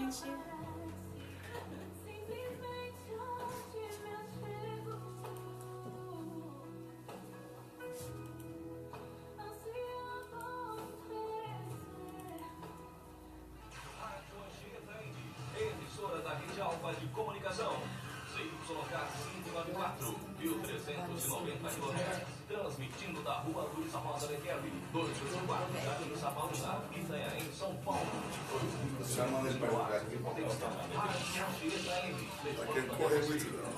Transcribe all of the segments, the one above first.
Emissora da Rede Alfa de Comunicação, CYK 594, 1390 kHz, transmitindo da Rua Luiz Rosa Lequelli, 284, Jardim Sapaúna, Itanhaém, São Paulo. Chama ele para jogar aqui. Aquele corre muito não.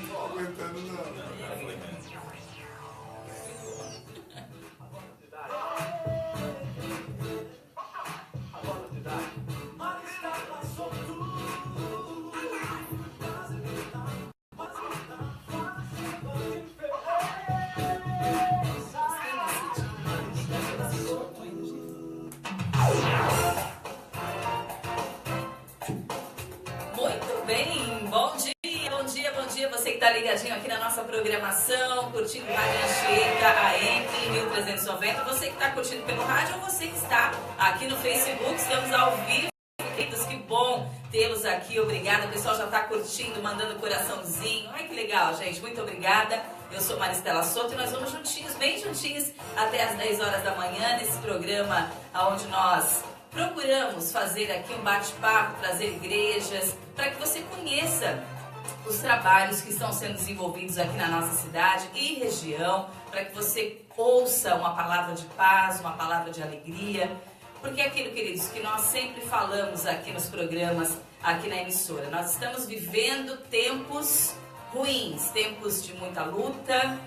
Não aguentando não. Muito bem, bom dia, bom dia, bom dia. Você que está ligadinho aqui na nossa programação, curtindo Rádio Anchieta, AM 1390. Você que está curtindo pelo rádio ou você que está aqui no Facebook, estamos ao vivo. Queridos, que bom tê-los aqui, obrigada. O pessoal já está curtindo, mandando coraçãozinho. Ai, que legal, gente, muito obrigada. Eu sou Maristela Soto e nós vamos juntinhos, bem juntinhos, até as 10 horas da manhã, nesse programa onde nós procuramos fazer aqui um bate-papo, trazer igrejas, para que você conheça os trabalhos que estão sendo desenvolvidos aqui na nossa cidade e região, para que você ouça uma palavra de paz, uma palavra de alegria, porque é aquilo, queridos, que nós sempre falamos aqui nos programas, aqui na emissora. Nós estamos vivendo tempos ruins, tempos de muita luta,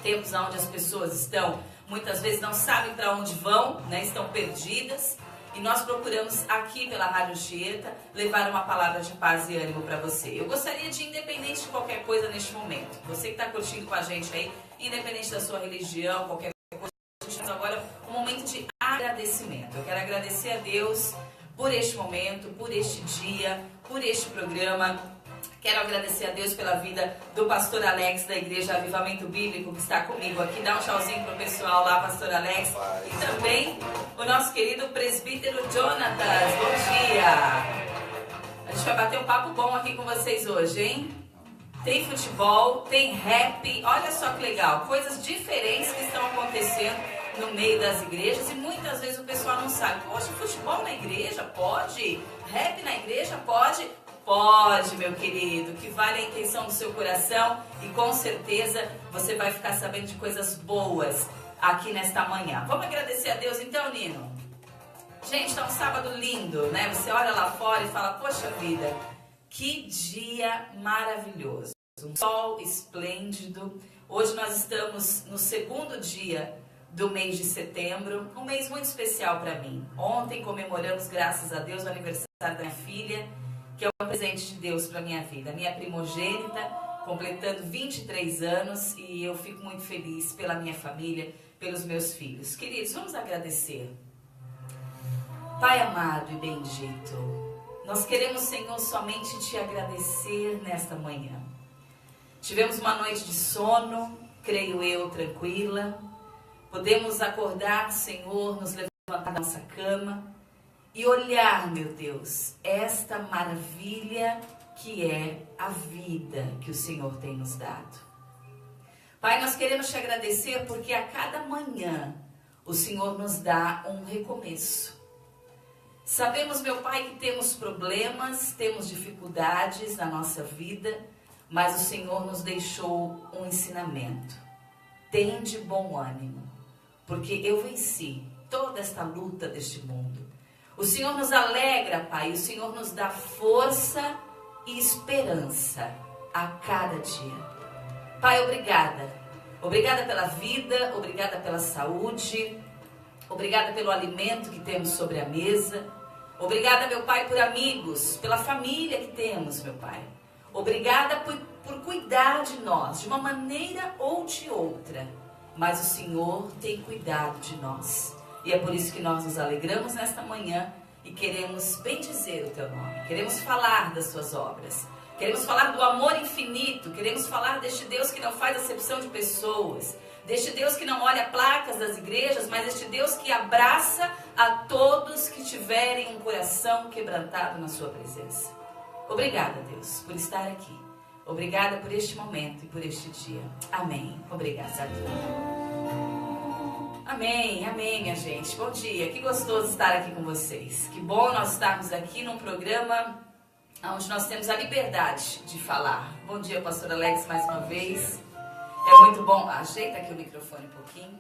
tempos onde as pessoas estão, muitas vezes não sabem para onde vão, né? Estão perdidas. E nós procuramos aqui pela Rádio Anchieta levar uma palavra de paz e ânimo para você. Eu gostaria de, independente de qualquer coisa neste momento, você que está curtindo com a gente aí, independente da sua religião, qualquer coisa, a gente tem agora um momento de agradecimento. Eu quero agradecer a Deus por este momento, por este dia, por este programa. Quero agradecer a Deus pela vida do pastor Alex da Igreja Avivamento Bíblico, que está comigo aqui. Dá um tchauzinho pro pessoal lá, pastor Alex. E também o nosso querido presbítero Jonatas. Bom dia! A gente vai bater um papo bom aqui com vocês hoje, hein? Tem futebol, tem rap, olha só que legal. Coisas diferentes que estão acontecendo no meio das igrejas e muitas vezes o pessoal não sabe. Poxa, futebol na igreja? Pode? Rap na igreja? Pode? Pode, meu querido, que vale a intenção do seu coração e com certeza você vai ficar sabendo de coisas boas aqui nesta manhã. Vamos agradecer a Deus então, Nino? Gente, tá um sábado lindo, né? Você olha lá fora e fala, poxa vida, que dia maravilhoso. Um sol esplêndido. Hoje nós estamos no segundo dia do mês de setembro, um mês muito especial para mim. Ontem comemoramos, graças a Deus, o aniversário da minha filha, que é um presente de Deus para minha vida. Minha primogênita, completando 23 anos, e eu fico muito feliz pela minha família, pelos meus filhos. Queridos, vamos agradecer. Pai amado e bendito, nós queremos, Senhor, somente te agradecer nesta manhã. Tivemos uma noite de sono, creio eu, tranquila. Podemos acordar, Senhor, nos levantar da nossa cama e olhar, meu Deus, esta maravilha que é a vida que o Senhor tem nos dado. Pai, nós queremos te agradecer porque a cada manhã o Senhor nos dá um recomeço. Sabemos, meu Pai, que temos problemas, temos dificuldades na nossa vida, mas o Senhor nos deixou um ensinamento. Tende bom ânimo, porque eu venci toda esta luta deste mundo. O Senhor nos alegra, Pai, o Senhor nos dá força e esperança a cada dia. Pai, obrigada. Obrigada pela vida, obrigada pela saúde, obrigada pelo alimento que temos sobre a mesa. Obrigada, meu Pai, por amigos, pela família que temos, meu Pai. Obrigada por cuidar de nós, de uma maneira ou de outra. Mas o Senhor tem cuidado de nós. E é por isso que nós nos alegramos nesta manhã e queremos bendizer o Teu nome. Queremos falar das Suas obras. Queremos falar do amor infinito. Queremos falar deste Deus que não faz acepção de pessoas. deste Deus que não olha placas das igrejas, mas este Deus que abraça a todos que tiverem um coração quebrantado na sua presença. Obrigada, Deus, por estar aqui. Obrigada por este momento e por este dia. Amém. Obrigada, Deus. Amém, amém, minha gente. Bom dia, que gostoso estar aqui com vocês. Que bom nós estarmos aqui num programa onde nós temos a liberdade de falar. Bom dia, pastor Alex, mais uma vez. É muito bom. Ajeita aqui o microfone um pouquinho.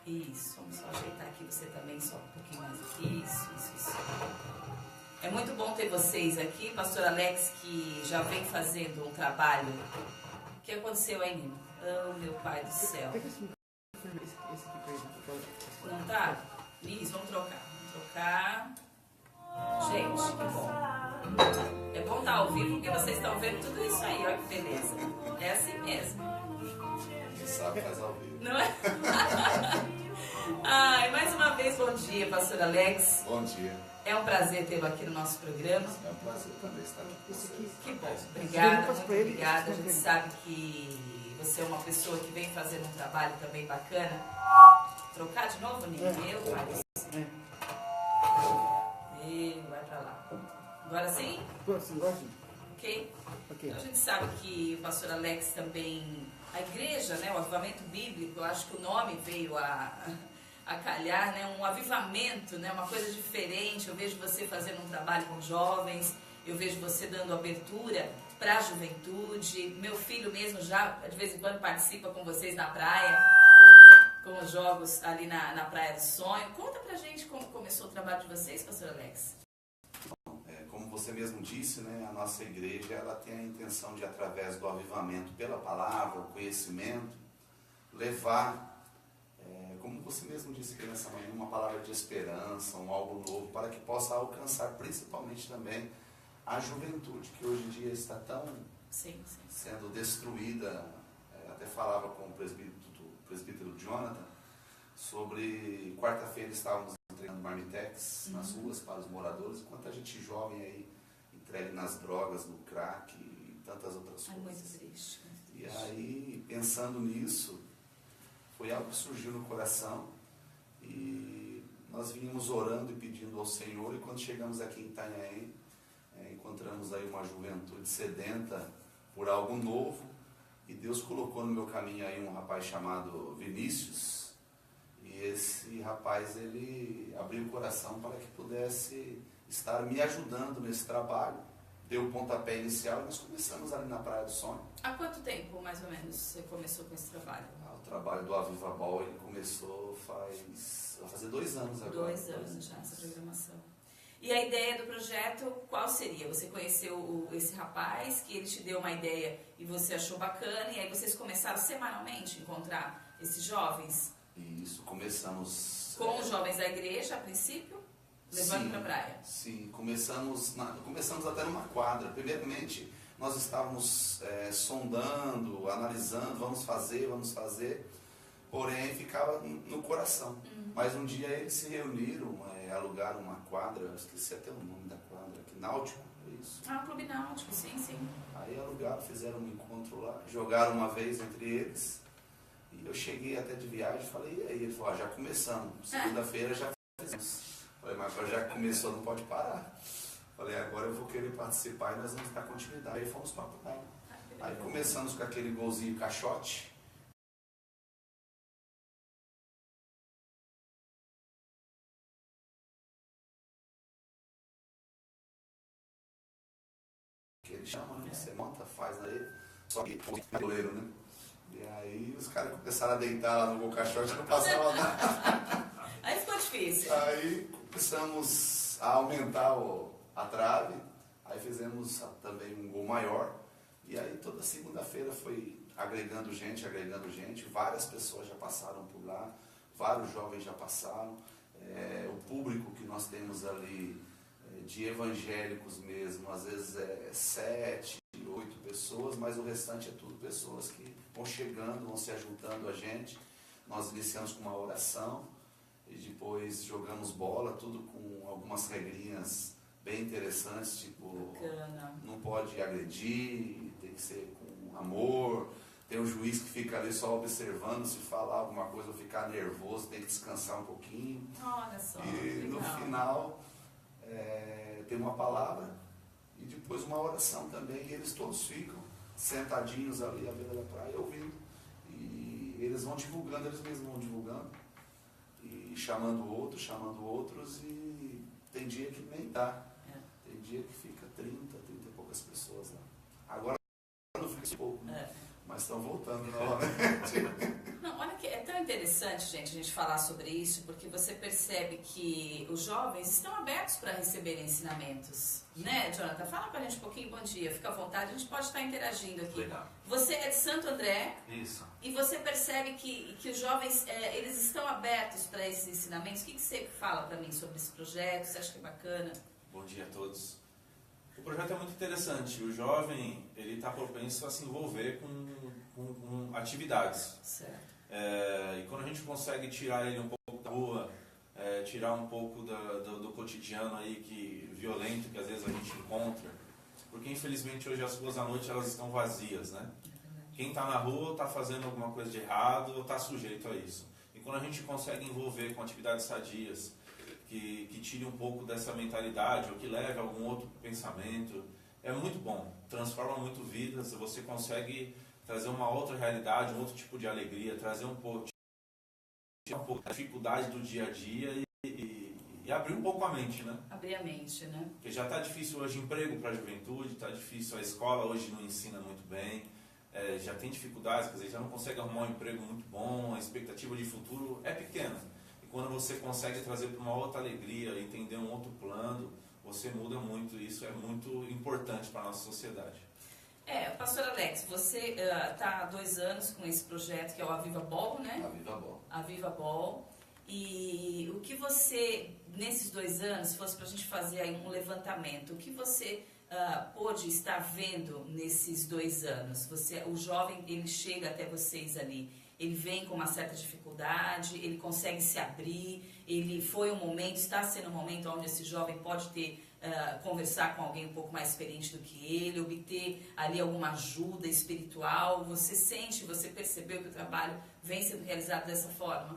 Isso, vamos só ajeitar aqui você também, só um pouquinho mais. Isso. É muito bom ter vocês aqui, pastor Alex, que já vem fazendo um trabalho. O que aconteceu aí, Nino? Oh, meu pai do céu. Não tá? Isso, vamos trocar. Gente, que bom. É bom estar ao vivo porque vocês estão vendo tudo isso aí, olha que beleza. É assim mesmo. Quem sabe faz ao vivo. Não é? Ai, mais uma vez, bom dia, pastor Alex. Bom dia. É um prazer tê-lo aqui no nosso programa. É um prazer também estar aqui com vocês. Que bom. Obrigada, muito obrigada. A gente sabe que você é uma pessoa que vem fazendo um trabalho também bacana. Trocar de novo, Nino? Meu pai. Vai pra lá. Agora sim? Ok? Então a gente sabe que o pastor Alex também, a igreja, né, o avivamento bíblico, eu acho que o nome veio a calhar, né, um avivamento, né, uma coisa diferente. Eu vejo você fazendo um trabalho com jovens, eu vejo você dando abertura para a juventude. Meu filho mesmo já, de vez em quando, participa com vocês na praia, com os jogos ali na Praia do Sonho. Conta pra gente como começou o trabalho de vocês, pastor Alex. Como você mesmo disse, né, a nossa igreja ela tem a intenção de, através do avivamento pela palavra, o conhecimento, levar, como você mesmo disse aqui nessa manhã, uma palavra de esperança, um algo novo, para que possa alcançar principalmente também a juventude, que hoje em dia está tão sendo destruída. Até falava com o presbítero Jonathan sobre quarta-feira estávamos entregando marmitex nas ruas para os moradores, enquanto a gente jovem aí entregue nas drogas, no crack e tantas outras coisas. Muito triste. E aí, pensando nisso, foi algo que surgiu no coração e nós vínhamos orando e pedindo ao Senhor, e quando chegamos aqui em Itanhaém, encontramos aí uma juventude sedenta por algo novo, e Deus colocou no meu caminho aí um rapaz chamado Vinícius, e esse rapaz, ele abriu o coração para que pudesse estar me ajudando nesse trabalho. Deu o pontapé inicial e nós começamos ali na Praia do Sonho. Há quanto tempo, mais ou menos, você começou com esse trabalho? O trabalho do Avivabol, ele começou vai fazer 2 anos agora. 2 anos já, essa programação. E a ideia do projeto, qual seria? Você conheceu esse rapaz, que ele te deu uma ideia e você achou bacana, e aí vocês começaram semanalmente a encontrar esses jovens? Isso, começamos... Com os jovens da igreja, a princípio, levando para a praia? Sim, começamos até numa quadra. Primeiramente, nós estávamos sondando, analisando, vamos fazer, porém ficava no coração. Mas um dia eles se reuniram, alugaram uma quadra, esqueci até o nome da quadra, aqui, Náutico, é isso? Clube Náutico, sim. Aí alugaram, fizeram um encontro lá, jogaram uma vez entre eles, e eu cheguei até de viagem e falei, e aí? Ele falou, já começamos, segunda-feira já fizemos. Falei, mas agora já começou, não pode parar. Falei, agora eu vou querer participar e nós vamos dar continuidade. Aí fomos para a praia. Aí começamos com aquele golzinho caixote. Que ele chama, né? Você monta, faz na areia, só que goleiro, né? E aí os caras começaram a deitar lá no gol caixote e não passava nada. Aí ficou difícil. Aí começamos a aumentar a trave, aí fizemos também um gol maior, e aí toda segunda-feira foi agregando gente, várias pessoas já passaram por lá, vários jovens já passaram, o público que nós temos ali, de evangélicos mesmo, às vezes 7, 8 pessoas, mas o restante é tudo pessoas que vão chegando, vão se ajuntando a gente. Nós iniciamos com uma oração, e depois jogamos bola, tudo com algumas regrinhas bem interessantes, tipo, não pode agredir, tem que ser com amor, Tem um juiz que fica ali só observando, se falar alguma coisa ou ficar nervoso, tem que descansar um pouquinho. Olha só. E no legal. final tem uma palavra e depois uma oração também. E eles todos ficam sentadinhos ali à beira da praia ouvindo. E eles vão divulgando, eles mesmos vão divulgando. E chamando outros, e tem dia que nem dá. Tem dia que fica 30 e poucas pessoas lá. Agora não fica pouco, né? Mas estão voltando novamente. Não, olha que é tão interessante, gente, a gente falar sobre isso, porque você percebe que os jovens estão abertos para receber ensinamentos, né, Jonathan? Fala pra gente um pouquinho, bom dia, fica à vontade, a gente pode estar interagindo aqui. Legal. Você é de Santo André. Isso. E você percebe que os jovens, eles estão abertos para esses ensinamentos. O que você fala para mim sobre esse projeto? Você acha que é bacana? Bom dia a todos. O projeto é muito interessante. O jovem ele está propenso a se envolver com atividades. Certo. E quando a gente consegue tirar ele um pouco da rua, tirar um pouco do cotidiano aí violento que às vezes a gente encontra, porque infelizmente hoje as ruas à noite elas estão vazias, né? Quem está na rua está fazendo alguma coisa de errado ou está sujeito a isso. E quando a gente consegue envolver com atividades sadias, que tire um pouco dessa mentalidade ou que leve a algum outro pensamento, é muito bom, transforma muito vidas, você consegue trazer uma outra realidade, um outro tipo de alegria, trazer um pouco da dificuldade do dia a dia e abrir um pouco a mente, né? Abrir a mente, né? Porque já está difícil hoje emprego para a juventude, está difícil, a escola hoje não ensina muito bem, já tem dificuldades, quer dizer, já não consegue arrumar um emprego muito bom, a expectativa de futuro é pequena. E quando você consegue trazer para uma outra alegria, entender um outro plano, você muda muito, e isso é muito importante para a nossa sociedade. Pastor Alex, você está há 2 anos com esse projeto que é o Aviva Ball, né? Aviva Ball. Aviva Ball. E o que você, nesses 2 anos, se fosse para a gente fazer aí um levantamento, o que você pôde estar vendo nesses 2 anos? O jovem, ele chega até vocês ali, ele vem com uma certa dificuldade, ele consegue se abrir, ele foi um momento, está sendo um momento onde esse jovem pode ter, conversar com alguém um pouco mais experiente do que ele, obter ali alguma ajuda espiritual. Você percebeu que o trabalho vem sendo realizado dessa forma?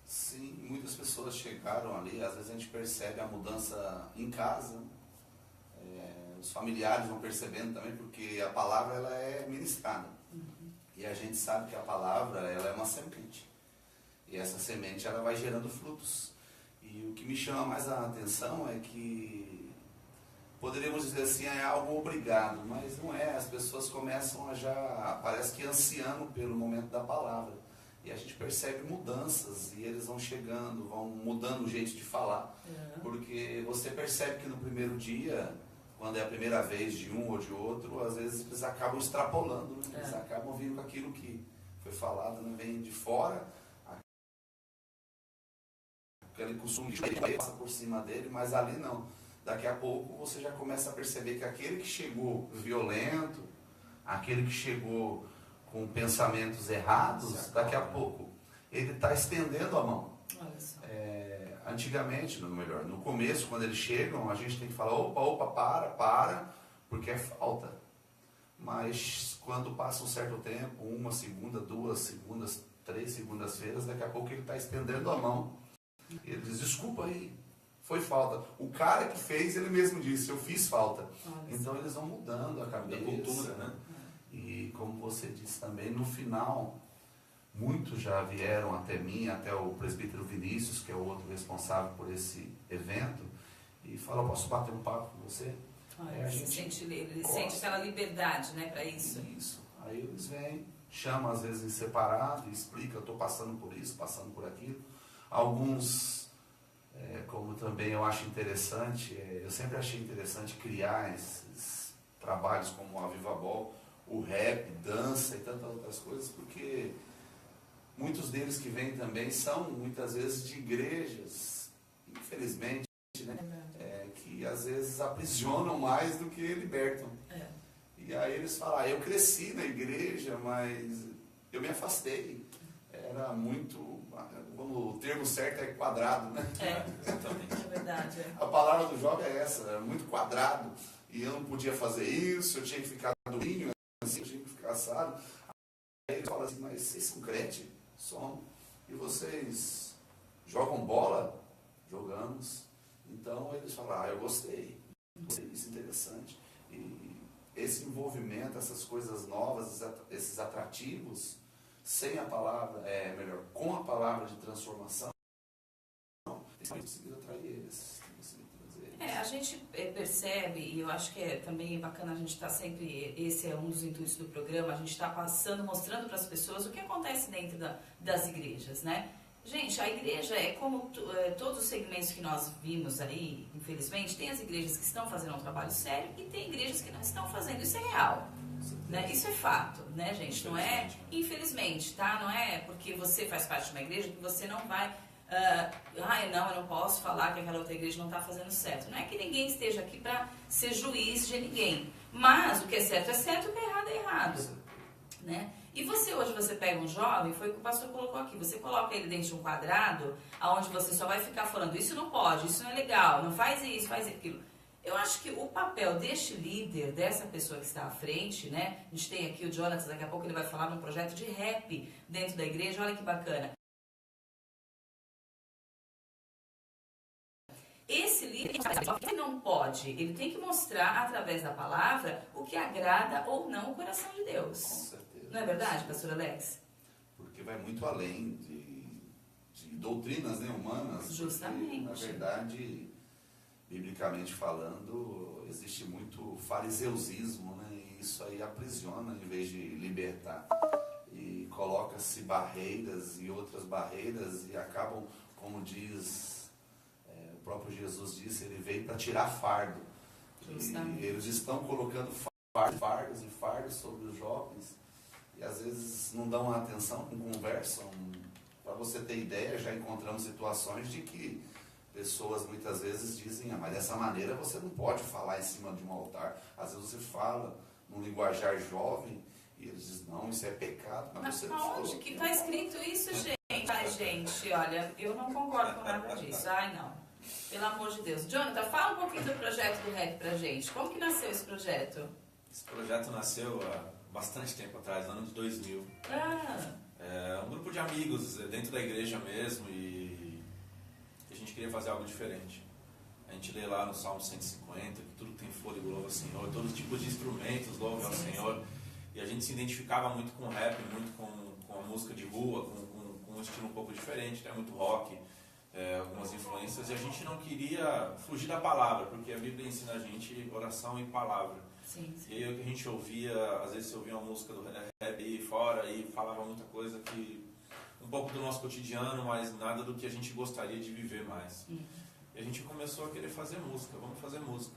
Sim, muitas pessoas chegaram ali, às vezes a gente percebe a mudança em casa, os familiares vão percebendo também, porque a palavra ela é ministrada. E a gente sabe que a palavra ela é uma semente. E essa semente ela vai gerando frutos. E o que me chama mais a atenção é que poderíamos dizer assim, é algo obrigado, mas não é. As pessoas começam a já, parece que ansiando pelo momento da palavra. E a gente percebe mudanças e eles vão chegando, vão mudando o jeito de falar. Porque você percebe que no primeiro dia, quando é a primeira vez de um ou de outro, às vezes eles acabam extrapolando, né? Eles acabam vindo com aquilo que foi falado, né? Vem de fora, aquele costume de passa por cima dele, mas ali não. Daqui a pouco você já começa a perceber que aquele que chegou violento, aquele que chegou com pensamentos errados, daqui a pouco ele está estendendo a mão. Antigamente, no começo, quando eles chegam, a gente tem que falar, opa, para, porque é falta. Mas quando passa um certo tempo, 1 segunda, 2 segundas, 3 segundas-feiras, daqui a pouco ele está estendendo a mão. E ele diz, desculpa aí, foi falta. O cara que fez, ele mesmo disse, eu fiz falta. Então eles vão mudando a cabeça. Da cultura, né? E como você disse também, no final, muitos já vieram até mim, até o presbítero Vinícius, que é o outro responsável por esse evento, e falou, posso bater um papo com você? Ele sente aquela liberdade, né, para isso. Isso. Aí eles vêm, chamam às vezes em separado, explica, eu estou passando por isso, passando por aquilo. Alguns, como também eu acho interessante, eu sempre achei interessante criar esses trabalhos como a Aviva Ball, o rap, dança e tantas outras coisas, porque muitos deles que vêm também são muitas vezes de igrejas, infelizmente, né? Que às vezes aprisionam mais do que libertam. E aí eles falam, eu cresci na igreja, mas eu me afastei. Era muito, o termo certo é quadrado, né? Exatamente. É verdade. A palavra do jovem é essa, era muito quadrado. E eu não podia fazer isso, eu tinha que ficar durinho, assim, eu tinha que ficar assado. Aí crente? Somos. E vocês jogam bola? Jogamos. Então eles falaram, eu gostei. Isso é interessante. E esse envolvimento, essas coisas novas, esses atrativos, sem a palavra, melhor, com a palavra de transformação, tem conseguido atrair eles. A gente percebe, e eu acho que também bacana a gente estar sempre, esse é um dos intuitos do programa, a gente está passando, mostrando para as pessoas o que acontece dentro das igrejas, né? Gente, a igreja é como todos os segmentos que nós vimos aí, infelizmente, tem as igrejas que estão fazendo um trabalho sério e tem igrejas que não estão fazendo, isso é real, né? Isso é fato, né, gente? Não é, infelizmente, tá? Não é porque você faz parte de uma igreja que você não vai... não, eu não posso falar que aquela outra igreja não está fazendo certo. Não é que ninguém esteja aqui para ser juiz de ninguém. Mas o que é certo, o que é errado. Né? E hoje você pega um jovem, foi o que o pastor colocou aqui, você coloca ele dentro de um quadrado, onde você só vai ficar falando, isso não pode, isso não é legal, não faz isso, faz aquilo. Eu acho que o papel deste líder, dessa pessoa que está à frente, né? A gente tem aqui o Jonathan, daqui a pouco ele vai falar num projeto de rap dentro da igreja, olha que bacana. Esse líder não pode, ele tem que mostrar através da palavra o que agrada ou não o coração de Deus. Com certeza. Não é verdade, pastor Alex? Porque vai muito além de doutrinas, né, humanas. Justamente. Porque, na verdade, biblicamente falando, existe muito fariseusismo, né, e isso aí aprisiona em vez de libertar. E coloca-se barreiras e outras barreiras e acabam, como diz... O próprio Jesus disse, ele veio para tirar fardo. E eles estão colocando fardos e fardos sobre os jovens. E às vezes não dão atenção, não conversam. Para você ter ideia, já encontramos situações de que pessoas muitas vezes dizem, mas dessa maneira você não pode falar em cima de um altar. Às vezes você fala num linguajar jovem e eles dizem, não, isso é pecado. Mas você onde que está escrito isso, gente? Ai, gente, olha, eu não concordo com nada disso. Ai, não. Pelo amor de Deus. Jonathan, fala um pouquinho do projeto do rap pra gente. Como que nasceu esse projeto? Esse projeto nasceu há bastante tempo atrás, no ano de 2000. Um grupo de amigos dentro da igreja mesmo e a gente queria fazer algo diferente. A gente lê lá no Salmo 150 que tudo tem fôlego, louva ao Senhor, todos os tipos de instrumentos louvam ao Senhor. E a gente se identificava muito com rap, muito com a música de rua, com um estilo um pouco diferente, né? Muito rock. Algumas influências, e a gente não queria fugir da palavra, porque a Bíblia ensina a gente oração e palavra. Sim. E aí o que a gente ouvia, às vezes você ouvia uma música do rap aí fora e falava muita coisa que um pouco do nosso cotidiano, mas nada do que a gente gostaria de viver mais. E a gente começou a querer fazer música, vamos fazer música.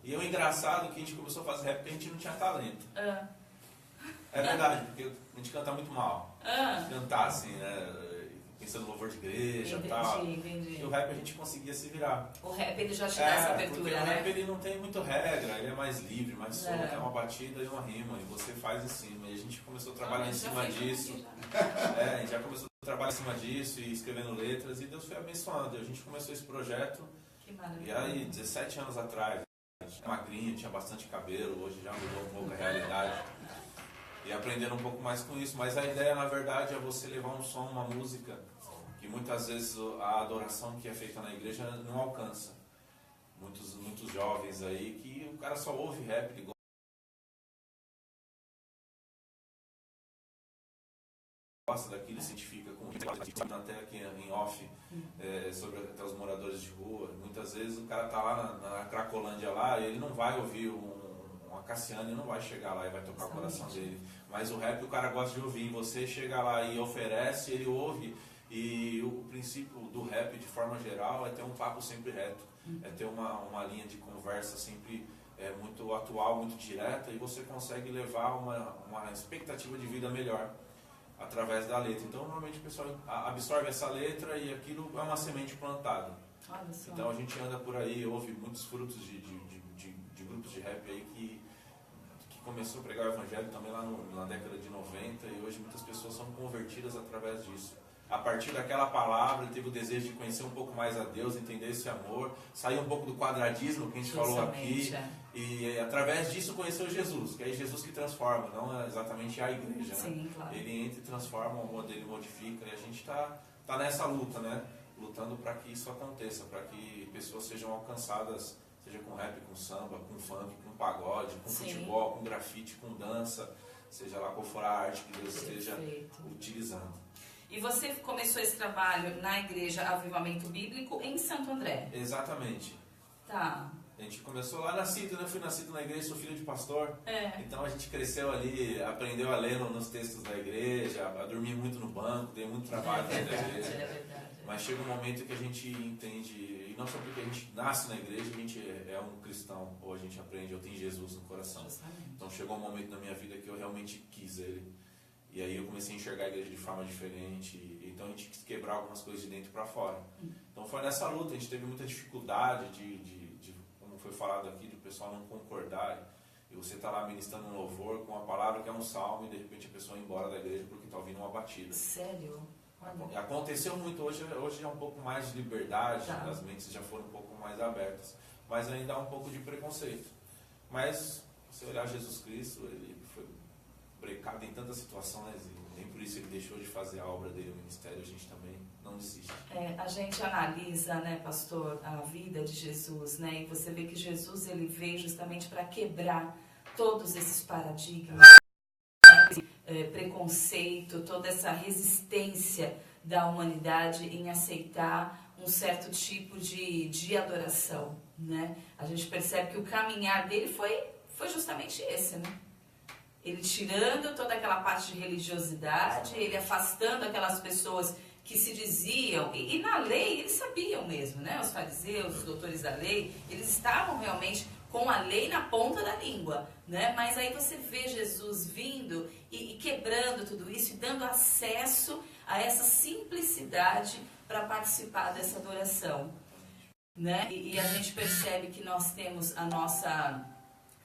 E o engraçado é que a gente começou a fazer rap porque a gente não tinha talento. É verdade, porque a gente canta muito mal. Cantar assim, né? Pensando no louvor de igreja e tal. Entendi. E o rap a gente conseguia se virar. O rap ele já te dá essa abertura, porque né? o rap ele não tem muito regra, ele é mais livre, mais solto, é uma batida e uma rima, e você faz em cima. E a gente começou a trabalhar em cima disso. A gente já começou a trabalhar em cima disso e escrevendo letras, e Deus foi abençoando. E a gente começou esse projeto. Que maravilha. E aí, 17 anos atrás, magrinho, tinha bastante cabelo, hoje já mudou um pouco a realidade. E aprendendo um pouco mais com isso. Mas a ideia, na verdade, é você levar um som, uma música, que muitas vezes a adoração que é feita na igreja não alcança. Muitos jovens aí que o cara só ouve rap, ele gosta daquilo, se identifica com até aqui em off sobre até os moradores de rua. Muitas vezes o cara tá lá na Cracolândia lá e ele não vai ouvir uma Cassiane, não vai chegar lá e vai tocar o coração dele. Mas o rap o cara gosta de ouvir, você chega lá e oferece, ele ouve. E o princípio do rap, de forma geral, é ter um papo sempre reto, é ter uma linha de conversa sempre muito atual, muito direta, e você consegue levar uma expectativa de vida melhor através da letra. Então, normalmente o pessoal absorve essa letra e aquilo é uma semente plantada. Então, a gente anda por aí, ouve muitos frutos de grupos de rap aí que começou a pregar o evangelho também lá na década de 90, e hoje muitas pessoas são convertidas através disso. a partir daquela palavra, ele teve o desejo de conhecer um pouco mais a Deus, entender esse amor, sair um pouco do quadradismo que a gente falou aqui, e através disso conheceu Jesus, que é Jesus que transforma, não é exatamente a igreja, né? Sim, claro. Ele entra e transforma, o amor dele modifica, e a gente tá nessa luta, né? Lutando para que isso aconteça, para que pessoas sejam alcançadas, seja com rap, com samba, com funk, com pagode, com futebol, com grafite, com dança, seja lá qual for a arte que Deus esteja utilizando. E você começou esse trabalho na Igreja Avivamento Bíblico em Santo André? Exatamente. Tá. A gente começou lá nascido, né? Eu fui nascido na igreja, sou filho de pastor. Então a gente cresceu ali, aprendeu a ler nos textos da igreja, a dormir muito no banco, dei muito trabalho dentro da igreja. É verdade. Mas chega um momento que a gente entende, e não só porque a gente nasce na igreja, a gente é um cristão, ou a gente aprende, ou tem Jesus no coração. Justamente. Então chegou um momento na minha vida que eu realmente quis Ele. E aí eu comecei a enxergar a igreja de forma diferente. Então a gente quis quebrar algumas coisas de dentro para fora. Então foi nessa luta, a gente teve muita dificuldade de como foi falado aqui, do pessoal não concordar. E você está lá ministrando um louvor com uma palavra que é um salmo e de repente a pessoa ir embora da igreja porque está ouvindo uma batida. Sério? Aconteceu muito, hoje é um pouco mais de liberdade, as mentes já foram um pouco mais abertas, mas ainda há um pouco de preconceito. Mas, se olhar Jesus Cristo, ele foi brecado em tantas situações, e nem por isso ele deixou de fazer a obra dele, o ministério, a gente também não desiste. A gente analisa, né, pastor, a vida de Jesus, né, e você vê que Jesus, ele veio justamente para quebrar todos esses paradigmas, preconceito, toda essa resistência da humanidade em aceitar um certo tipo de adoração, né? A gente percebe que o caminhar dele foi justamente esse, né? Ele tirando toda aquela parte de religiosidade, ele afastando aquelas pessoas que se diziam, e na lei eles sabiam mesmo, né? Os fariseus, os doutores da lei, eles estavam realmente com a lei na ponta da língua, né? Mas aí você vê Jesus vindo e quebrando tudo isso e dando acesso a essa simplicidade para participar dessa adoração, né? E a gente percebe que nós temos à nossa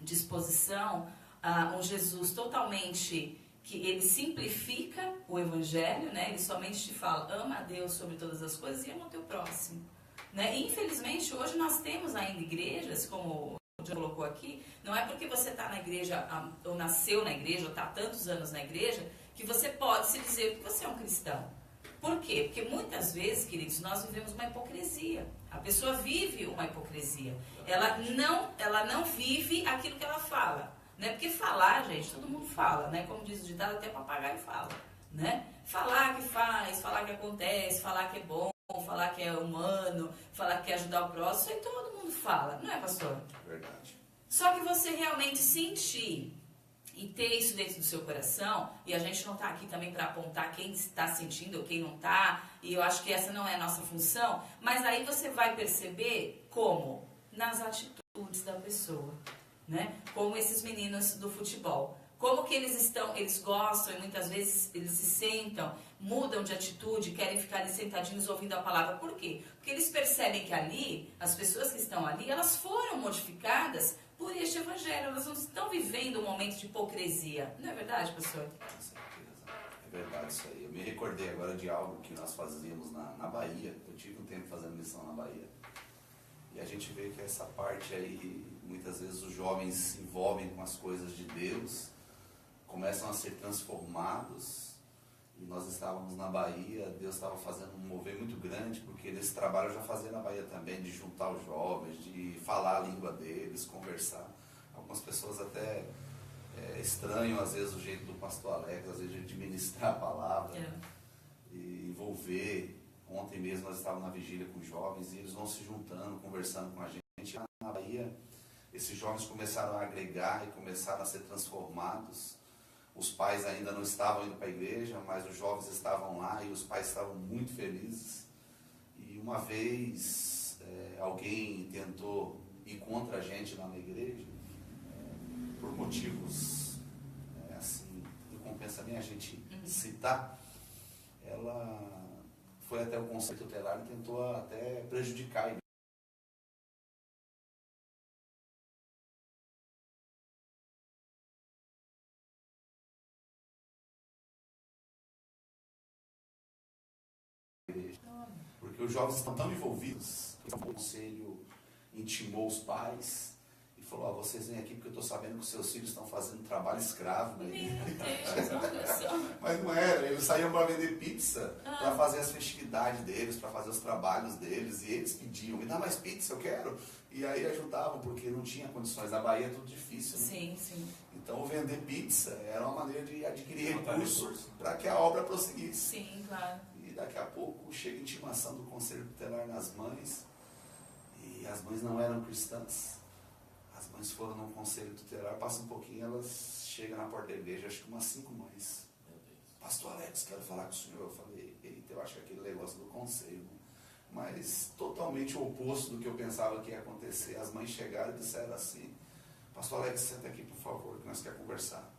disposição um Jesus totalmente, que ele simplifica o evangelho, né? Ele somente te fala, ama a Deus sobre todas as coisas e ama o teu próximo, né? E infelizmente hoje nós temos ainda igrejas, como já colocou aqui, não é porque você está na igreja, ou nasceu na igreja, ou está há tantos anos na igreja, que você pode se dizer que você é um cristão. Por quê? Porque muitas vezes, queridos, nós vivemos uma hipocrisia. A pessoa vive uma hipocrisia. Ela não vive aquilo que ela fala. Né? Porque falar, gente, todo mundo fala, né? Como diz o ditado, até papagaio fala, né? Falar que faz, falar que acontece, falar que é bom, falar que é humano, falar que quer ajudar o próximo, isso aí todo mundo fala, não é, pastor? Verdade. Só que você realmente sentir e ter isso dentro do seu coração, e a gente não está aqui também para apontar quem está sentindo ou quem não está, e eu acho que essa não é a nossa função, mas aí você vai perceber como? Nas atitudes da pessoa. Né? Como esses meninos do futebol. Como que eles gostam e muitas vezes eles se sentam, mudam de atitude, querem ficar ali sentadinhos ouvindo a palavra. Por quê? Porque eles percebem que ali, as pessoas que estão ali, elas foram modificadas por este evangelho. Elas não estão vivendo um momento de hipocrisia. Não é verdade, pastor? Com certeza. É verdade isso aí. Eu me recordei agora de algo que nós fazíamos na Bahia. Eu tive um tempo fazendo missão na Bahia. E a gente vê que essa parte aí, muitas vezes os jovens se envolvem com as coisas de Deus, começam a ser transformados. E nós estávamos na Bahia, Deus estava fazendo um mover muito grande, porque nesse trabalho eu já fazia na Bahia também, de juntar os jovens, de falar a língua deles, conversar. Algumas pessoas até estranham às vezes o jeito do pastor Alex, às vezes de ministrar a palavra, e envolver. Ontem mesmo nós estávamos na vigília com os jovens e eles vão se juntando, conversando com a gente. Na Bahia, esses jovens começaram a agregar e começaram a ser transformados. Os pais ainda não estavam indo para a igreja, mas os jovens estavam lá e os pais estavam muito felizes. E uma vez alguém tentou ir contra a gente lá na igreja, por motivos assim, não compensa nem a gente citar, ela foi até o conselho tutelar e tentou até prejudicar a igreja. igreja. Porque os jovens estão tão envolvidos, que o conselho intimou os pais e falou, vocês vêm aqui porque eu estou sabendo que os seus filhos estão fazendo trabalho escravo na igreja. Mas não era, eles saíam para vender pizza, para fazer as festividades deles, para fazer os trabalhos deles, e eles pediam, me dá mais pizza, eu quero. E aí ajudavam, porque não tinha condições. Na Bahia é tudo difícil. Né? Sim, sim. Então vender pizza era uma maneira de adquirir recursos para que a obra prosseguisse. Sim, claro. E daqui a pouco chega a intimação do conselho tutelar nas mães, e as mães não eram cristãs. As mães foram num conselho tutelar, passa um pouquinho, elas chegam na porta da igreja, acho que umas 5 mães. Pastor Alex, quero falar com o senhor. Eu falei, eita, eu acho que aquele negócio do conselho, né? Mas totalmente o oposto do que eu pensava que ia acontecer. As mães chegaram e disseram assim, Pastor Alex, senta aqui por favor, que nós queremos conversar.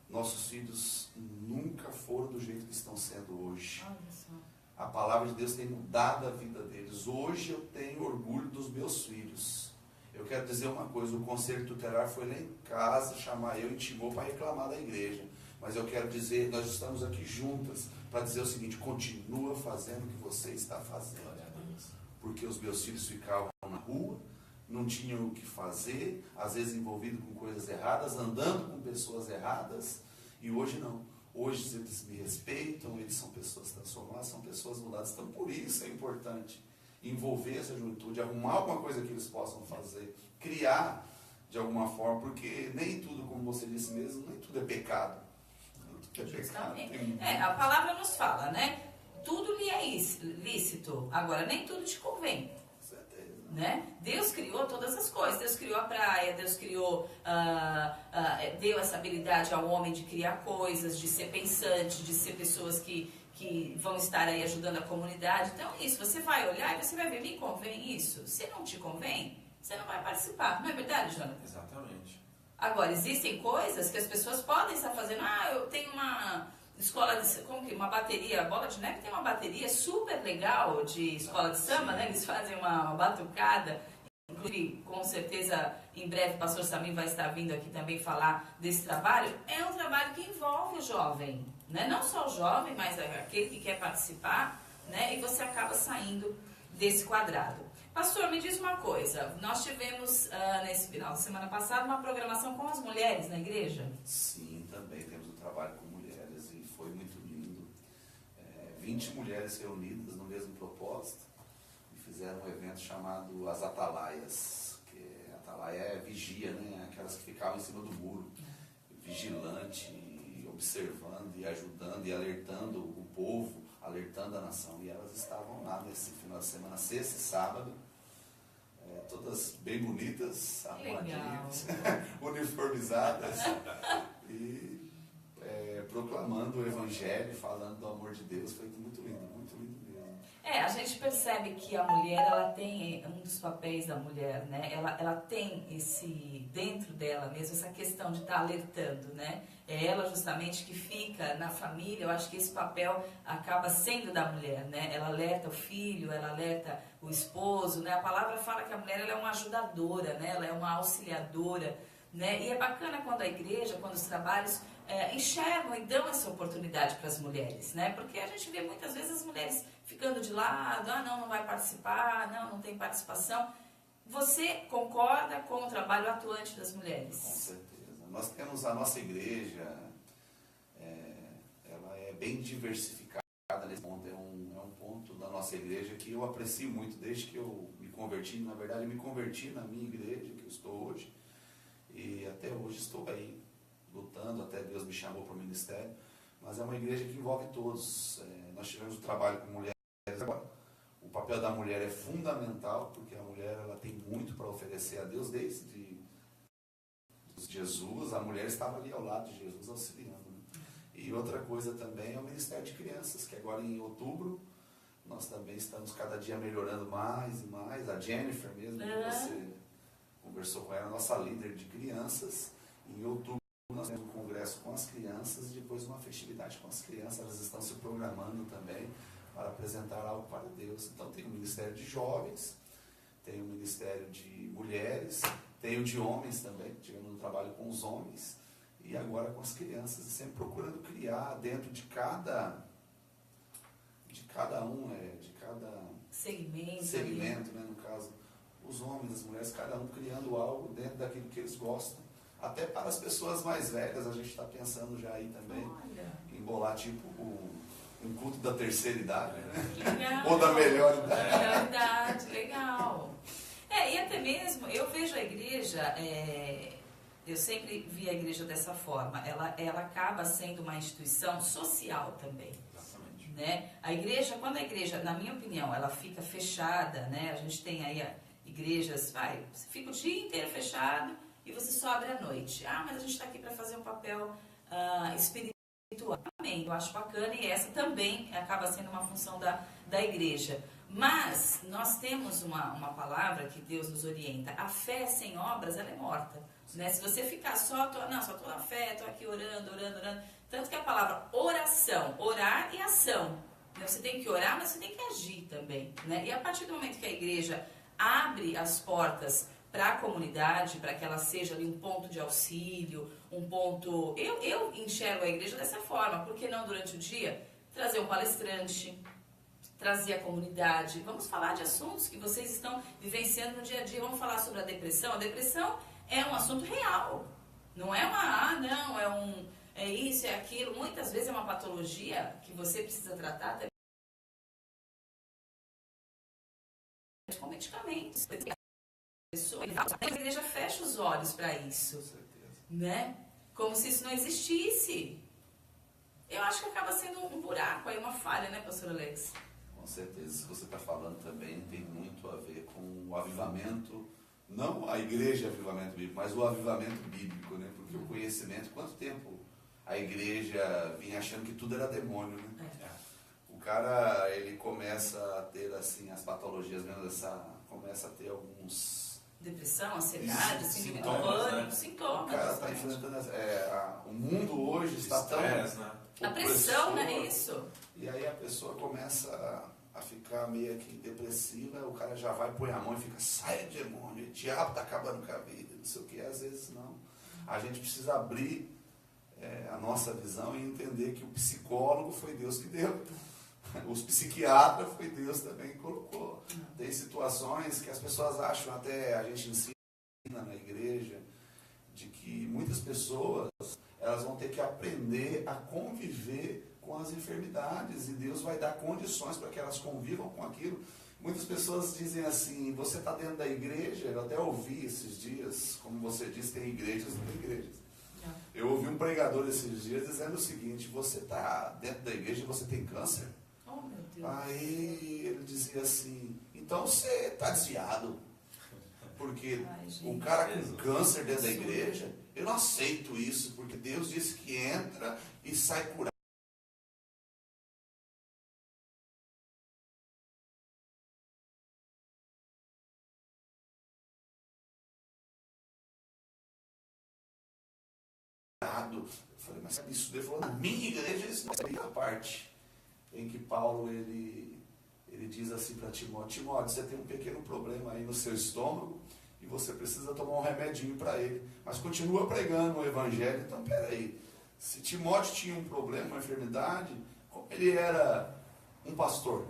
Nossos filhos nunca foram do jeito que estão sendo hoje. Olha só. A palavra de Deus tem mudado a vida deles. Hoje eu tenho orgulho dos meus filhos. Eu quero dizer uma coisa, o conselho tutelar foi lá em casa chamar eu, intimou para reclamar da igreja. Mas eu quero dizer, nós estamos aqui juntas para dizer o seguinte, continua fazendo o que você está fazendo. Porque os meus filhos ficavam na rua, não tinham o que fazer, às vezes envolvidos com coisas erradas, andando com pessoas erradas, e hoje não. Hoje eles me respeitam, eles são pessoas transformadas, são pessoas mudadas. Então, por isso é importante envolver essa juventude, arrumar alguma coisa que eles possam fazer, criar de alguma forma, porque nem tudo, como você disse mesmo, nem tudo é pecado. Nem tudo é pecado. A palavra nos fala, né? Tudo lhe é lícito, agora nem tudo te convém. Né? Deus criou todas as coisas, Deus criou a praia, Deus criou, deu essa habilidade ao homem de criar coisas, de ser pensante, de ser pessoas que vão estar aí ajudando a comunidade. Então isso, você vai olhar e você vai ver, me convém isso? Se não te convém, você não vai participar, não é verdade, Jonathan? Exatamente. Agora, existem coisas que as pessoas podem estar fazendo, eu tenho uma escola de, uma bateria, Bola de Neve tem uma bateria super legal de escola de samba, né? Eles fazem uma batucada, inclusive com certeza em breve o pastor Samir vai estar vindo aqui também falar desse trabalho. É um trabalho que envolve o jovem, né? Não só o jovem, mas aquele que quer participar, né? E você acaba saindo desse quadrado. Pastor, me diz uma coisa, nós tivemos nesse final de semana passada uma programação com as mulheres na igreja? Sim, também temos um trabalho com mulheres e foi muito lindo. 20 mulheres reunidas no mesmo propósito e fizeram um evento chamado As Atalaias, que atalaia é vigia, né? Aquelas que ficavam em cima do muro, vigilante, observando e ajudando e alertando o povo, alertando a nação. E elas estavam lá nesse final de semana, sexta e sábado, todas bem bonitas, arrumadinhas, uniformizadas e proclamando o Evangelho, falando do amor de Deus. Foi muito lindo mesmo. A gente percebe que a mulher, ela tem um dos papéis da mulher, né? Ela tem esse, dentro dela mesmo, essa questão de estar alertando, né? É ela justamente que fica na família. Eu acho que esse papel acaba sendo da mulher, né? Ela alerta o filho, ela alerta o esposo, né? A palavra fala que a mulher ela é uma ajudadora, né? Ela é uma auxiliadora, né? E é bacana quando a igreja, quando os trabalhos enxergam e dão essa oportunidade para as mulheres, né? Porque a gente vê muitas vezes as mulheres ficando de lado, não vai participar, não tem participação. Você concorda com o trabalho atuante das mulheres? Com certeza. Nós temos a nossa igreja, ela é bem diversificada nesse ponto. É um ponto da nossa igreja que eu aprecio muito desde que eu me converti. Na verdade, eu me converti na minha igreja, que eu estou hoje, e até hoje estou aí lutando, até Deus me chamou para o ministério. Mas é uma igreja que envolve todos. Nós tivemos o trabalho com mulheres agora. O papel da mulher é fundamental, porque a mulher ela tem muito para oferecer a Deus. Desde Jesus, a mulher estava ali ao lado de Jesus, auxiliando. Né? E outra coisa também é o Ministério de Crianças, que agora em outubro, nós também estamos cada dia melhorando mais e mais. A Jennifer mesmo, que você conversou com ela, nossa líder de crianças. Em outubro nós temos um congresso com as crianças e depois uma festividade com as crianças. Elas estão se programando também para apresentar algo para Deus. Então tem o Ministério de Jovens, tem o Ministério de Mulheres, tem o de Homens também, tivemos um trabalho com os homens, e agora com as crianças, e sempre procurando criar dentro de cada de cada um, de cada segmento, né, no caso, os homens, as mulheres, cada um criando algo dentro daquilo que eles gostam. Até para as pessoas mais velhas, a gente está pensando já aí também, em bolar tipo um culto da terceira idade, né? Legal. Ou da melhor idade. Melhor idade, legal. E até mesmo, eu vejo a igreja, eu sempre vi a igreja dessa forma, ela acaba sendo uma instituição social também. Exatamente. Né? Quando a igreja, na minha opinião, ela fica fechada, né? A gente tem aí igrejas, você fica o dia inteiro fechado e você só abre à noite. Mas a gente está aqui para fazer um papel espiritual. Eu acho bacana e essa também acaba sendo uma função da igreja. Mas nós temos uma palavra que Deus nos orienta. A fé sem obras, ela é morta. Né? Se você ficar só tô na fé, estou aqui orando. Tanto que a palavra oração, orar e ação. Né? Você tem que orar, mas você tem que agir também. Né? E a partir do momento que a igreja abre as portas para a comunidade, para que ela seja ali um ponto de auxílio, um ponto... Eu enxergo a igreja dessa forma. Por que não durante o dia trazer um palestrante, trazer a comunidade? Vamos falar de assuntos que vocês estão vivenciando no dia a dia. Vamos falar sobre a depressão. A depressão é um assunto real. Não é é isso, é aquilo. Muitas vezes é uma patologia que você precisa tratar até com medicamentos. A igreja fecha os olhos para isso. Com certeza. Né? Como se isso não existisse. Eu acho que acaba sendo um buraco aí, uma falha, né, pastor Alex? Com certeza, isso que você está falando também tem muito a ver com o avivamento, não a igreja avivamento bíblico, mas o avivamento bíblico, né? Porque o conhecimento, quanto tempo a igreja vinha achando que tudo era demônio, né? O cara, ele começa a ter, assim, as patologias mesmo, começa a ter alguns... Depressão, ansiedade, síndrome do sintomas, pânico, né? sintomas. O cara está enfrentando... o mundo hoje está tão... Estresse, né? A pressão, opressor. né? Isso. E aí a pessoa começa a ficar meio que depressiva, o cara já vai, põe a mão e fica, sai demônio, o diabo está acabando com a vida, não sei o que, às vezes não. A gente precisa abrir a nossa visão e entender que o psicólogo foi Deus que deu. Os psiquiatras foi Deus também que colocou. Tem situações que as pessoas acham, até a gente ensina na igreja, de que muitas pessoas elas vão ter que aprender a conviver com as enfermidades e Deus vai dar condições para que elas convivam com aquilo. Muitas pessoas dizem assim, você está dentro da igreja, eu até ouvi esses dias, como você disse, tem igrejas e tem igrejas. Eu ouvi um pregador esses dias dizendo o seguinte, você está dentro da igreja e você tem câncer? Oh, meu Deus. Aí ele dizia assim, então você está desviado. Porque o cara com câncer dentro da igreja, eu não aceito isso, porque Deus disse que entra e sai curado. Eu falei, mas isso ele falou, na minha igreja isso não é a parte em que Paulo ele diz assim para Timóteo, você tem um pequeno problema aí no seu estômago e você precisa tomar um remedinho para ele, mas continua pregando o evangelho. Então peraí, se Timóteo tinha um problema, uma enfermidade, como ele era um pastor?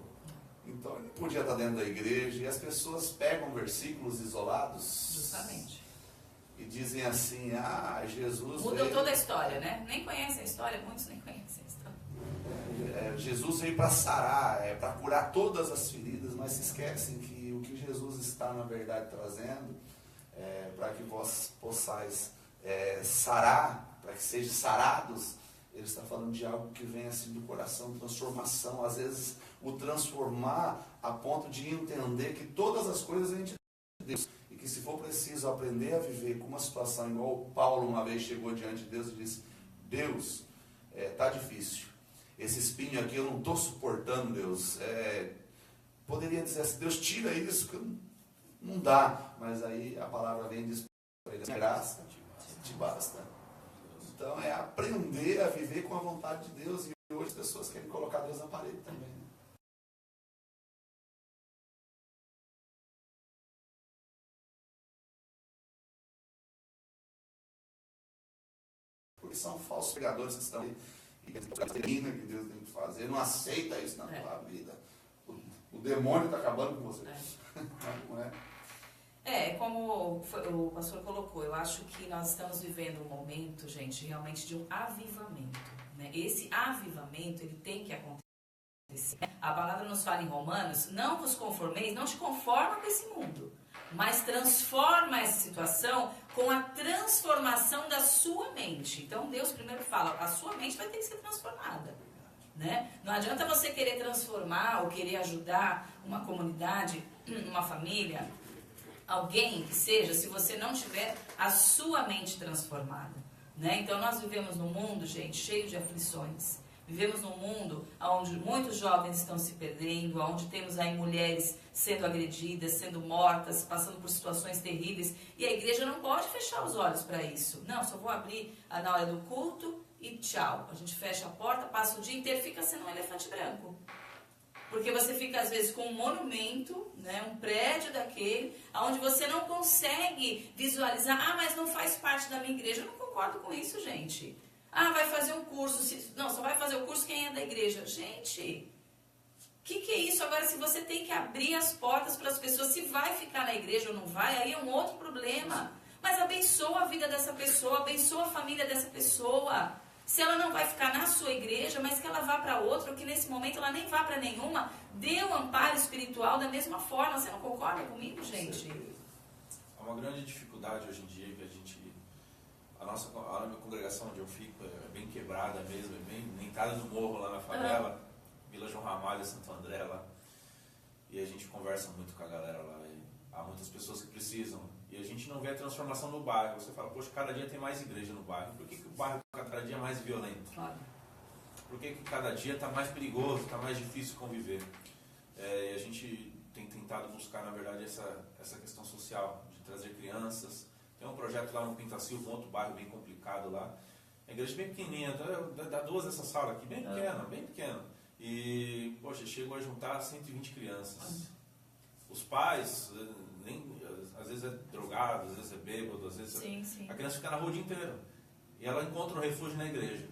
Então ele podia estar dentro da igreja e as pessoas pegam versículos isolados. Justamente. E dizem assim, Jesus Mudou veio... toda a história, né? Nem conhecem a história, muitos nem conhecem a história. Jesus veio para sarar, para curar todas as feridas, mas se esquecem que o que Jesus está, na verdade, trazendo, para que vós possais sarar, para que sejam sarados, ele está falando de algo que vem assim do coração, transformação, às vezes o transformar a ponto de entender que todas as coisas vêm de Deus. E que se for preciso aprender a viver com uma situação igual Paulo uma vez chegou diante de Deus e disse, Deus, está difícil. Esse espinho aqui eu não estou suportando, Deus. Poderia dizer assim, Deus, tira isso, que não dá. Mas aí a palavra vem e diz para ele, graça te basta. Então é aprender a viver com a vontade de Deus. E hoje as pessoas querem colocar Deus na parede também, né? Porque são falsos pregadores que estão aí. que Deus tem que fazer, não aceita isso na tua vida. O demônio está acabando com você. Não é? Como o pastor colocou, eu acho que nós estamos vivendo um momento, gente, realmente de um avivamento. Né? Esse avivamento, ele tem que acontecer. A palavra nos fala em Romanos, não vos conformeis, não te conforma com esse mundo, mas transforma essa situação com a transformação da sua mente. Então Deus primeiro fala, a sua mente vai ter que ser transformada. Né? Não adianta você querer transformar ou querer ajudar uma comunidade, uma família, alguém que seja, se você não tiver a sua mente transformada. Né? Então nós vivemos num mundo, gente, cheio de aflições. Vivemos num mundo onde muitos jovens estão se perdendo, onde temos aí mulheres sendo agredidas, sendo mortas, passando por situações terríveis. E a igreja não pode fechar os olhos para isso. Não, só vou abrir na hora do culto e tchau. A gente fecha a porta, passa o dia inteiro, fica sendo um elefante branco. Porque você fica às vezes com um monumento, né, um prédio daquele, onde você não consegue visualizar, mas não faz parte da minha igreja. Eu não concordo com isso, gente. Vai fazer um curso. Não, só vai fazer o curso quem é da igreja. Gente, o que é isso? Agora, se você tem que abrir as portas para as pessoas, se vai ficar na igreja ou não vai, aí é um outro problema. Mas abençoa a vida dessa pessoa, abençoa a família dessa pessoa. Se ela não vai ficar na sua igreja, mas que ela vá para outra, ou que nesse momento ela nem vá para nenhuma, dê o amparo espiritual da mesma forma. Você não concorda comigo, gente? Há uma grande dificuldade hoje em dia que a minha congregação onde eu fico é bem quebrada mesmo, é bem entrada no morro lá na favela, Vila João Ramalho, Santo André lá. E a gente conversa muito com a galera lá. E há muitas pessoas que precisam. E a gente não vê a transformação no bairro. Você fala, poxa, cada dia tem mais igreja no bairro. Por que o bairro cada dia é mais violento? Claro. Por que cada dia está mais perigoso, está mais difícil conviver? E a gente tem tentado buscar, na verdade, essa questão social, de trazer crianças. Tem um projeto lá no Pintacilgo, um outro bairro bem complicado lá. A igreja bem pequenininha, dá duas dessa sala aqui, bem pequena, bem pequena. E, poxa, chegou a juntar 120 crianças. Os pais, às vezes é drogado, às vezes é bêbado, às vezes sim. A criança fica na rua o dia inteiro. E ela encontra um refúgio na igreja.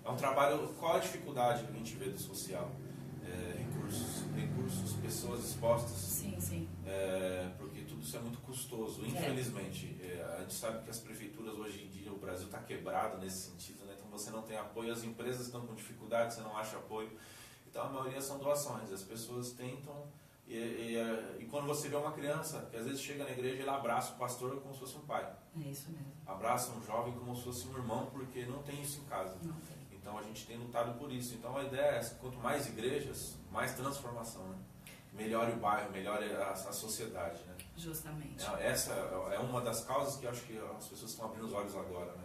É um trabalho, qual a dificuldade que a gente vê do social? Recursos, pessoas expostas. Sim. Porque tudo isso é muito custoso, infelizmente. A gente sabe que as prefeituras hoje em dia, o Brasil está quebrado nesse sentido, né? Então você não tem apoio, as empresas estão com dificuldade, você não acha apoio. Então a maioria são doações, as pessoas tentam. E quando você vê uma criança, que às vezes chega na igreja, ele abraça o pastor como se fosse um pai. É isso mesmo. Abraça um jovem como se fosse um irmão, porque não tem isso em casa. Não tem. Então a gente tem lutado por isso. Então a ideia é, quanto mais igrejas, mais transformação, né? Melhore o bairro, melhore a sociedade, né? Justamente. Essa é uma das causas que eu acho que as pessoas estão abrindo os olhos agora, né?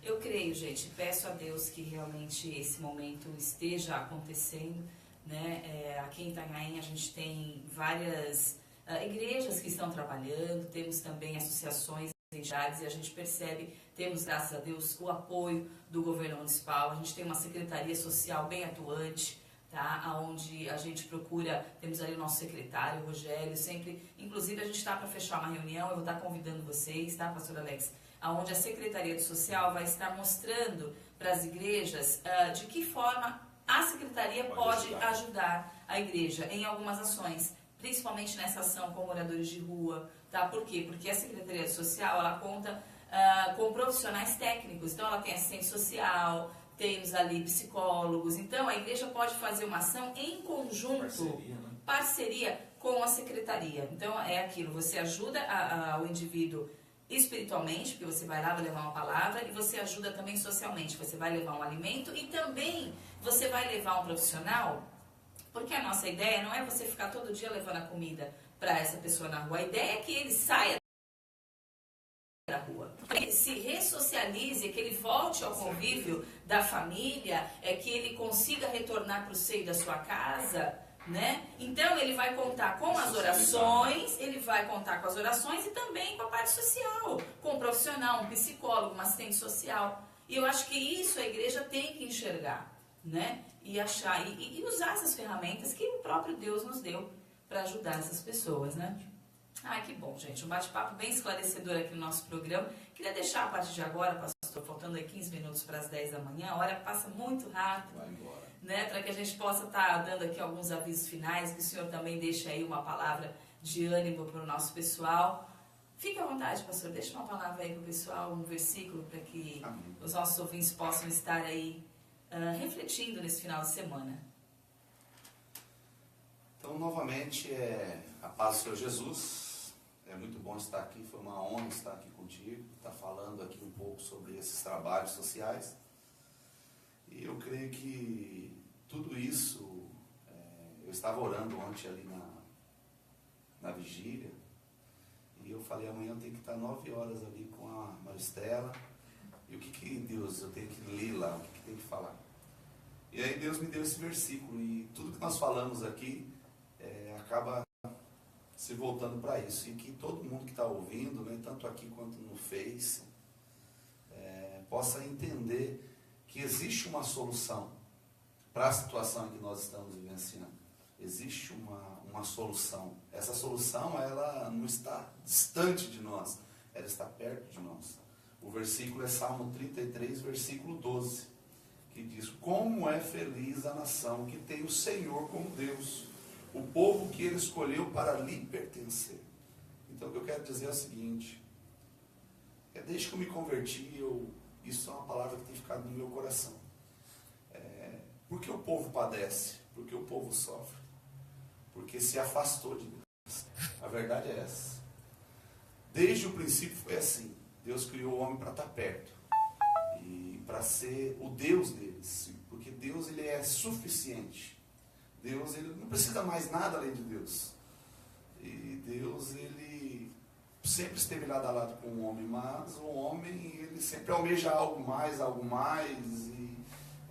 Eu creio, gente, peço a Deus que realmente esse momento esteja acontecendo, né? Aqui em Itanhaém a gente tem várias igrejas que estão trabalhando, temos também associações, entidades, e a gente percebe, temos, graças a Deus, o apoio do governo municipal, a gente tem uma secretaria social bem atuante, tá? Onde a gente procura, temos ali o nosso secretário, o Rogério, sempre, inclusive a gente está para fechar uma reunião, eu vou estar convidando vocês, tá, pastor Alex? Onde a Secretaria do Social vai estar mostrando para as igrejas de que forma a Secretaria pode ajudar a igreja em algumas ações, principalmente nessa ação com moradores de rua, tá? Por quê? Porque a Secretaria do Social, ela conta com profissionais técnicos, então ela tem assistente social, temos ali psicólogos, então a igreja pode fazer uma ação em conjunto, parceria com a Secretaria. Então é aquilo, você ajuda o indivíduo espiritualmente, porque você vai lá, vai levar uma palavra, e você ajuda também socialmente, você vai levar um alimento e também você vai levar um profissional, porque a nossa ideia não é você ficar todo dia levando a comida para essa pessoa na rua, a ideia é que ele saia da rua, que ele se ressocialize, que ele volte ao convívio da família, que ele consiga retornar para o seio da sua casa, né? Então ele vai contar com as orações, e também com a parte social, com um profissional, um psicólogo, um assistente social. E eu acho que isso a igreja tem que enxergar, né? E achar e usar essas ferramentas que o próprio Deus nos deu para ajudar essas pessoas, né? Ai, que bom, gente. Um bate-papo bem esclarecedor aqui no nosso programa. Queria deixar a partir de agora, pastor, pastor? Faltando aí 15 minutos para as 10 da manhã, a hora passa muito rápido. Vai embora. Né, para que a gente possa estar dando aqui alguns avisos finais, que o senhor também deixe aí uma palavra de ânimo para o nosso pessoal. Fique à vontade, pastor, deixa uma palavra aí para o pessoal, um versículo, para que Amém. os nossos ouvintes possam estar aí refletindo nesse final de semana. Então, novamente, a paz do Senhor Jesus. É muito bom estar aqui, foi uma honra estar aqui contigo, estar falando aqui um pouco sobre esses trabalhos sociais. E eu creio que tudo isso, eu estava orando ontem ali na vigília, e eu falei, amanhã eu tenho que estar 9 horas ali com a Maristela, e o que Deus, eu tenho que ler lá, o que tem que falar. E aí Deus me deu esse versículo, e tudo que nós falamos aqui acaba se voltando para isso, e que todo mundo que está ouvindo, né, tanto aqui quanto no Face, possa entender que existe uma solução para a situação em que nós estamos vivenciando. Existe uma solução. Essa solução, ela não está distante de nós, ela está perto de nós. O versículo é Salmo 33, versículo 12, que diz: como é feliz a nação que tem o Senhor como Deus, o povo que ele escolheu para lhe pertencer. Então, o que eu quero dizer é o seguinte, desde que eu me converti, isso é uma palavra que tem ficado no meu coração. Por que o povo padece? Porque o povo sofre. Porque se afastou de Deus. A verdade é essa. Desde o princípio foi assim. Deus criou o homem para estar perto. E para ser o Deus deles. Porque Deus, ele é suficiente. Deus, ele não precisa mais nada além de Deus. E Deus, ele sempre esteve lado a lado com o homem, mas o homem, ele sempre almeja algo mais, e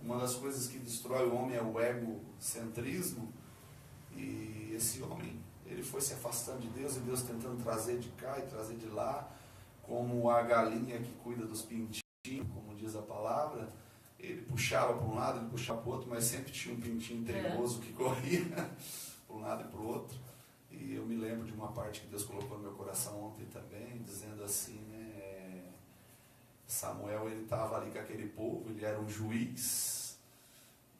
uma das coisas que destrói o homem é o egocentrismo, e esse homem, ele foi se afastando de Deus, e Deus tentando trazer de cá e trazer de lá, como a galinha que cuida dos pintinhos, como diz a palavra, ele puxava para um lado, ele puxava para o outro, mas sempre tinha um pintinho teimoso que corria para um lado e para o outro. E eu me lembro de uma parte que Deus colocou no meu coração ontem também, dizendo assim, né, Samuel, ele estava ali com aquele povo, ele era um juiz,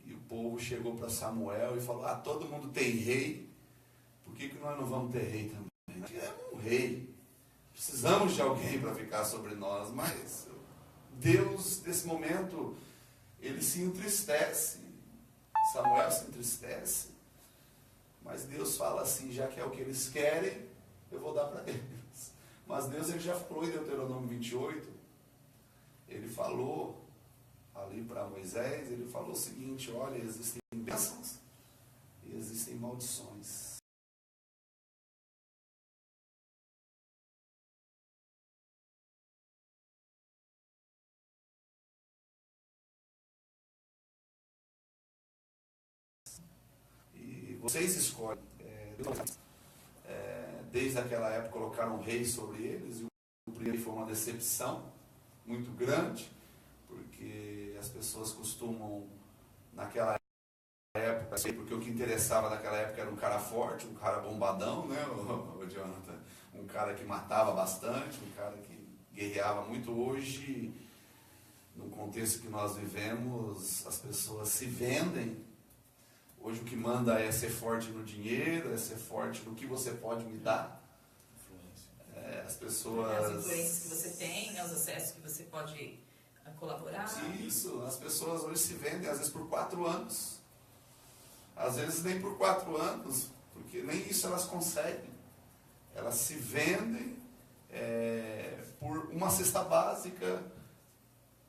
e o povo chegou para Samuel e falou, todo mundo tem rei, por que nós não vamos ter rei também? Nós queremos um rei, precisamos de alguém para ficar sobre nós, mas Deus, nesse momento, ele se entristece, Samuel se entristece, mas Deus fala assim, já que é o que eles querem, eu vou dar para eles. Mas Deus, ele já falou em Deuteronômio 28, ele falou ali para Moisés, ele falou o seguinte, olha, existem bênçãos e existem maldições. E vocês escolhem. Desde aquela época colocaram reis sobre eles, e o primeiro foi uma decepção muito grande, porque as pessoas costumam, naquela época, porque o que interessava naquela época era um cara forte, um cara bombadão, né, o Jonathan? Um cara que matava bastante, um cara que guerreava muito. Hoje, no contexto que nós vivemos, as pessoas se vendem. Hoje o que manda é ser forte no dinheiro, é ser forte no que você pode me dar. As pessoas... As influências que você tem, né, os acessos que você pode colaborar. Isso, as pessoas hoje se vendem, às vezes por 4 anos. Às vezes nem por 4 anos, porque nem isso elas conseguem. Elas se vendem por uma cesta básica,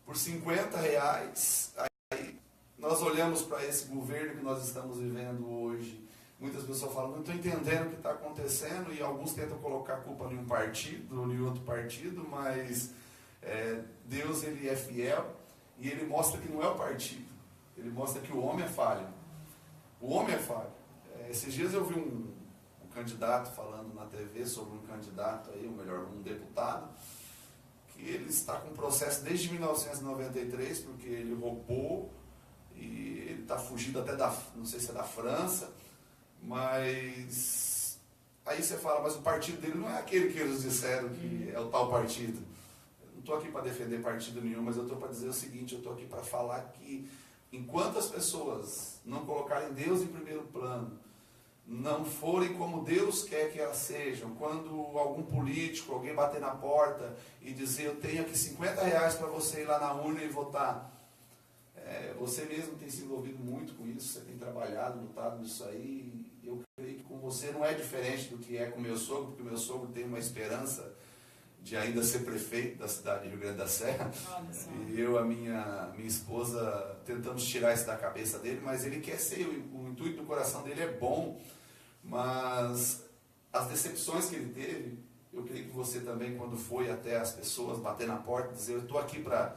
por R$50. Aí nós olhamos para esse governo que nós estamos vivendo hoje. Muitas pessoas falam, não estou entendendo o que está acontecendo, e alguns tentam colocar a culpa em um partido ou em outro partido, mas Deus, ele é fiel, e ele mostra que não é o partido, ele mostra que o homem é falho. O homem é falho. Esses dias eu vi um candidato falando na TV sobre um candidato aí, ou melhor, um deputado, que ele está com processo desde 1993, porque ele roubou, e ele está fugindo até não sei se é da França, mas aí você fala, mas o partido dele não é aquele que eles disseram que é o tal partido. Não estou aqui para defender partido nenhum, mas eu estou para dizer o seguinte, eu estou aqui para falar que enquanto as pessoas não colocarem Deus em primeiro plano, não forem como Deus quer que elas sejam, quando algum político, alguém bater na porta e dizer, eu tenho aqui R$50 para você ir lá na urna e votar, você mesmo tem se envolvido muito com isso, você tem trabalhado, lutado nisso aí, eu creio que com você não é diferente do que é com o meu sogro, porque o meu sogro tem uma esperança de ainda ser prefeito da cidade de Rio Grande da Serra, e eu, a minha esposa, tentamos tirar isso da cabeça dele, mas ele quer ser, o intuito do coração dele é bom, mas as decepções que ele teve, eu creio que você também, quando foi até as pessoas, bater na porta, dizer, eu estou aqui para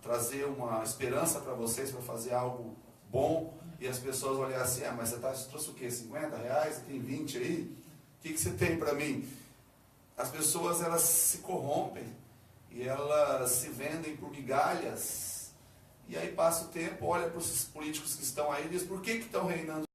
trazer uma esperança para vocês, para fazer algo bom, e as pessoas olharem assim, mas você trouxe o quê? R$50? Você tem 20 aí? O que você tem para mim? As pessoas, elas se corrompem, e elas se vendem por migalhas, e aí passa o tempo, olha para os políticos que estão aí e diz, por que estão reinando